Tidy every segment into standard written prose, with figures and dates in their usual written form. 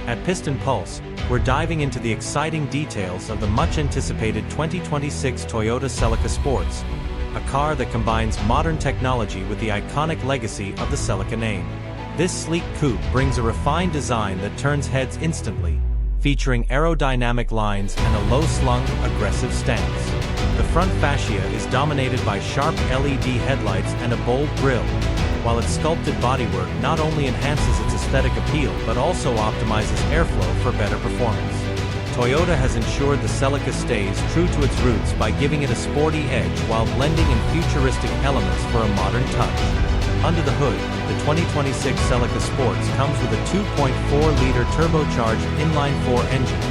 At Piston Pulse, we're diving into the exciting details of the much-anticipated 2026 Toyota Celica Sports, a car that combines modern technology with the iconic legacy of the Celica name. This sleek coupe brings a refined design that turns heads instantly, featuring aerodynamic lines and a low-slung, aggressive stance. The front fascia is dominated by sharp LED headlights and a bold grille, while its sculpted bodywork not only enhances its aesthetic appeal but also optimizes airflow for better performance. Toyota has ensured the Celica stays true to its roots by giving it a sporty edge while blending in futuristic elements for a modern touch. Under the hood, the 2026 Celica Sports comes with a 2.4-liter turbocharged inline-4 engine,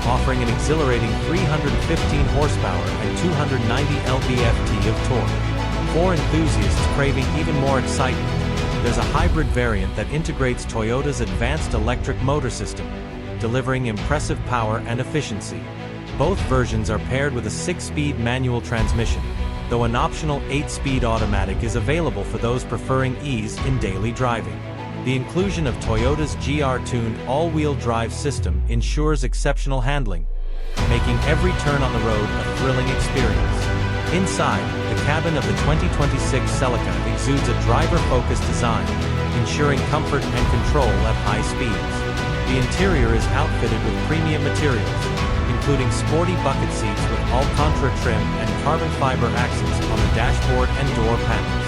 offering an exhilarating 315 horsepower and 290 lb-ft of torque. For enthusiasts craving even more excitement, there's a hybrid variant that integrates Toyota's advanced electric motor system, delivering impressive power and efficiency. Both versions are paired with a 6-speed manual transmission, though an optional 8-speed automatic is available for those preferring ease in daily driving. The inclusion of Toyota's GR-tuned all-wheel drive system ensures exceptional handling, making every turn on the road a thrilling experience. Inside, the cabin of the 2026 Celica exudes a driver-focused design, ensuring comfort and control at high speeds. The interior is outfitted with premium materials, including sporty bucket seats with Alcantara trim and carbon fiber accents on the dashboard and door panels.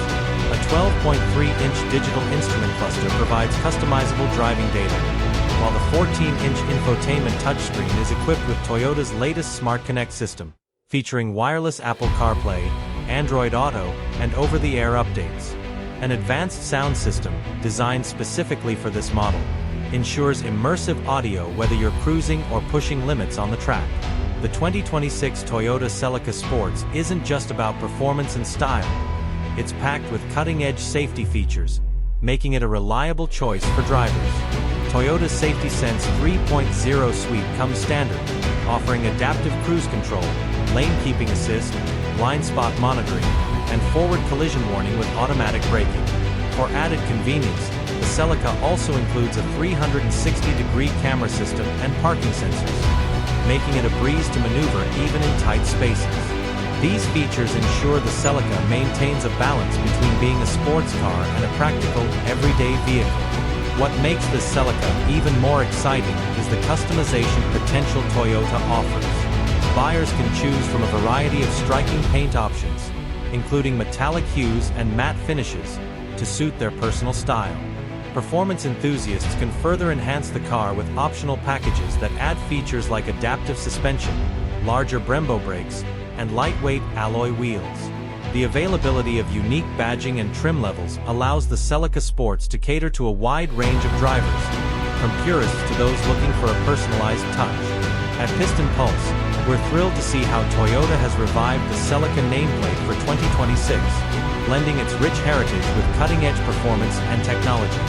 A 12.3-inch digital instrument cluster provides customizable driving data, while the 14-inch infotainment touchscreen is equipped with Toyota's latest SmartConnect system, featuring wireless Apple CarPlay, Android Auto, and over-the-air updates. An advanced sound system, designed specifically for this model, ensures immersive audio whether you're cruising or pushing limits on the track. The 2026 Toyota Celica Sports isn't just about performance and style. It's packed with cutting-edge safety features, making it a reliable choice for drivers. Toyota's Safety Sense 3.0 suite comes standard, offering adaptive cruise control, lane keeping assist, blind spot monitoring, and forward collision warning with automatic braking. For added convenience, the Celica also includes a 360-degree camera system and parking sensors, making it a breeze to maneuver even in tight spaces. These features ensure the Celica maintains a balance between being a sports car and a practical, everyday vehicle. What makes this Celica even more exciting is the customization potential Toyota offers. Buyers can choose from a variety of striking paint options, including metallic hues and matte finishes, to suit their personal style. Performance enthusiasts can further enhance the car with optional packages that add features like adaptive suspension, larger Brembo brakes, and lightweight alloy wheels. The availability of unique badging and trim levels allows the Celica Sports to cater to a wide range of drivers, from purists to those looking for a personalized touch. At Piston Pulse, we're thrilled to see how Toyota has revived the Celica nameplate for 2026, blending its rich heritage with cutting-edge performance and technology.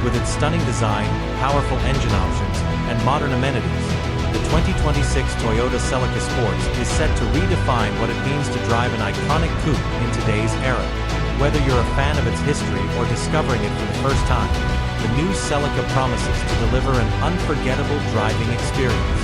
With its stunning design, powerful engine options, and modern amenities, the 2026 Toyota Celica Sports is set to redefine what it means to drive an iconic coupe in today's era. Whether you're a fan of its history or discovering it for the first time, the new Celica promises to deliver an unforgettable driving experience.